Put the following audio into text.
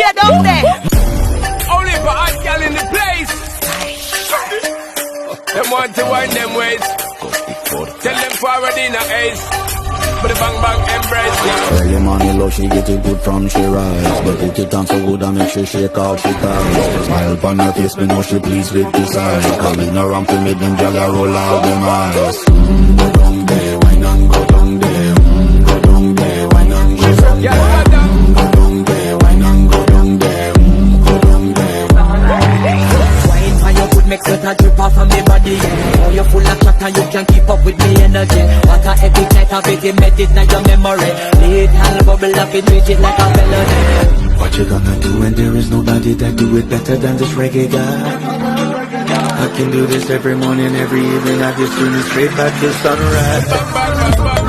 Here down there. Only for hot girl in the place. Them want to wind them ways. Tell them forward in a ace. But the bang bang embrace now. Early money low, she get it good from she rise. But it get on so good and make she shake out she ties. Smile upon her face, me know she pleased with this eyes. Coming around to make them jagger roll out them eyes. Go down there, wine and go down there. Go down there, wine and go down there. Go down there, wine and go down there. Go down there. Wine for your good make sweat a drip off of me body. Oh, you're full of chat and you can keep up with me energy. What a epic night of it, embedded in your memory. Little bubble up it, treat it like a melody. What you gonna do when there is nobody that do it better than this reggae guy? I can do this every morning, every evening. I just tune it straight back to sunrise.